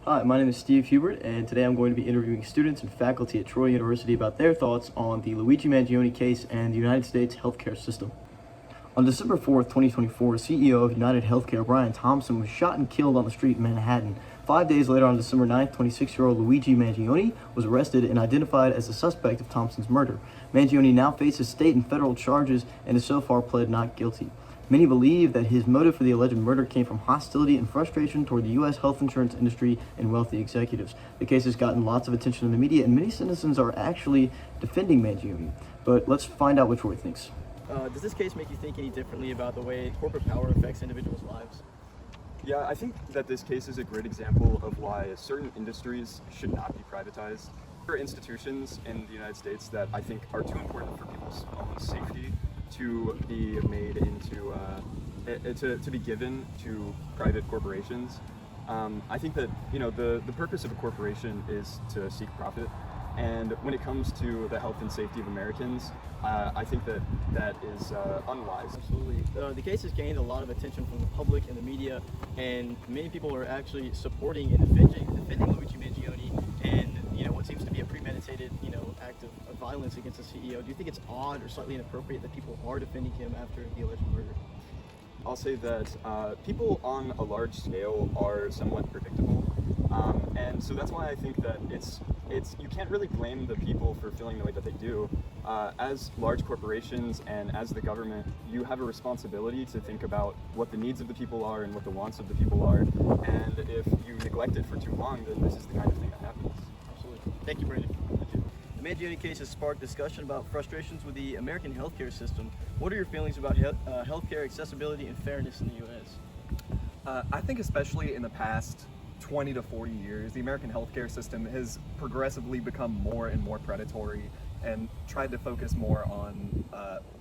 Hi, my name is Steve Hubert, and today I'm going to be interviewing students and faculty at Troy University about their thoughts on the Luigi Mangione case and the United States healthcare system. On December 4th, 2024, CEO of United Healthcare Brian Thompson was shot and killed on the street in Manhattan. 5 days later, on December 9th, 26-year-old Luigi Mangione was arrested and identified as the suspect of Thompson's murder. Mangione now faces state and federal charges and has so far pled not guilty. Many believe that his motive for the alleged murder came from hostility and frustration toward the U.S. health insurance industry and wealthy executives. The case has gotten lots of attention in the media, and many citizens are actually defending Mangione. But let's find out what Troy thinks. Does this case make you think any differently about the way corporate power affects individuals' lives? Yeah, I think that this case is a great example of why certain industries should not be privatized. There are institutions in the United States that I think are too important for people's own safety to be made into, to be given to private corporations. I think that, the purpose of a corporation is to seek profit. And when it comes to the health and safety of Americans, I think that is unwise. Absolutely. The case has gained a lot of attention from the public and the media, and many people are actually supporting and defending Luigi Mangione and what seems to be a premeditated act of violence against the CEO. Do you think it's odd or slightly inappropriate that people are defending him after the alleged murder? I'll say that people on a large scale are somewhat predictable, and so that's why I think that it's you can't really blame the people for feeling the way that they do. As large corporations and as the government, you have a responsibility to think about what the needs of the people are and what the wants of the people are, and if you neglect it for too long, then this is the kind of thing that happens. Absolutely. Thank you, Brandon. The Mangione case has sparked discussion about frustrations with the American healthcare system. What are your feelings about healthcare accessibility and fairness in the U.S.? I think especially in the past 20 to 40 years, the American healthcare system has progressively become more and more predatory and tried to focus more on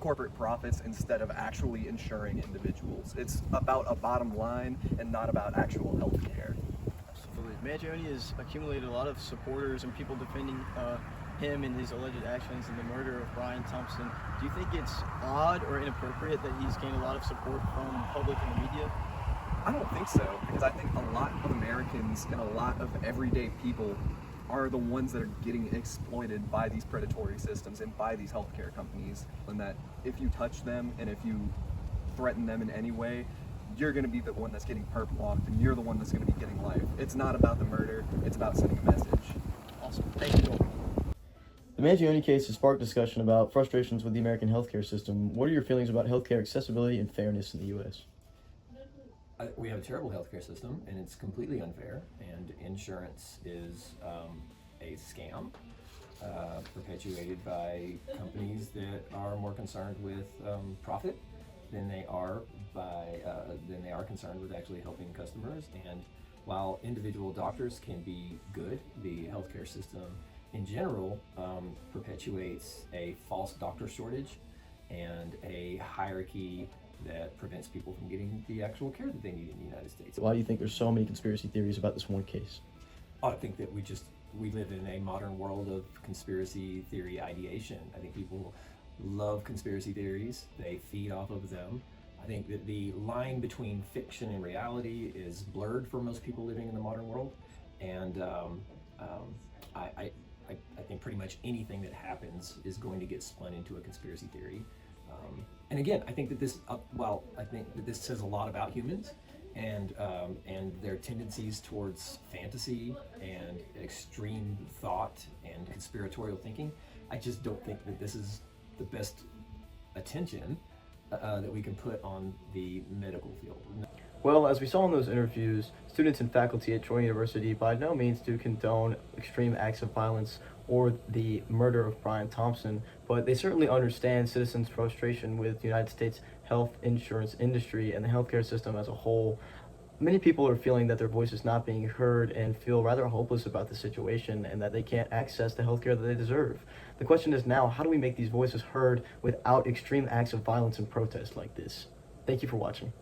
corporate profits instead of actually insuring individuals. It's about a bottom line and not about actual healthcare. Absolutely. Mangione has accumulated a lot of supporters and people defending him and his alleged actions in the murder of Brian Thompson. Do you think it's odd or inappropriate that he's gained a lot of support from the public and the media? I don't think so, because I think a lot of Americans and a lot of everyday people are the ones that are getting exploited by these predatory systems and by these healthcare companies, and that if you touch them and if you threaten them in any way, you're going to be the one that's getting perp walked and you're the one that's going to be getting life. It's not about the murder, it's about sending a message. Awesome. Thank you, Joel. The Mangione case has sparked discussion about frustrations with the American healthcare system. What are your feelings about healthcare accessibility and fairness in the U.S.? We have a terrible healthcare system, and it's completely unfair, and insurance is a scam perpetuated by companies that are more concerned with profit than they are concerned with actually helping customers. And while individual doctors can be good, the healthcare system in general perpetuates a false doctor shortage and a hierarchy that prevents people from getting the actual care that they need in the United States. Why do you think there's so many conspiracy theories about this one case? I think that we live in a modern world of conspiracy theory ideation. I think people love conspiracy theories. They feed off of them. I think that the line between fiction and reality is blurred for most people living in the modern world. And I think pretty much anything that happens is going to get spun into a conspiracy theory. And again, I think that this says a lot about humans and their tendencies towards fantasy and extreme thought and conspiratorial thinking. I just don't think that this is the best attention that we can put on the medical field. Well, as we saw in those interviews, students and faculty at Troy University by no means do condone extreme acts of violence or the murder of Brian Thompson, but they certainly understand citizens' frustration with the United States health insurance industry and the healthcare system as a whole. Many people are feeling that their voice is not being heard and feel rather hopeless about the situation and that they can't access the healthcare that they deserve. The question is now, how do we make these voices heard without extreme acts of violence and protest like this? Thank you for watching.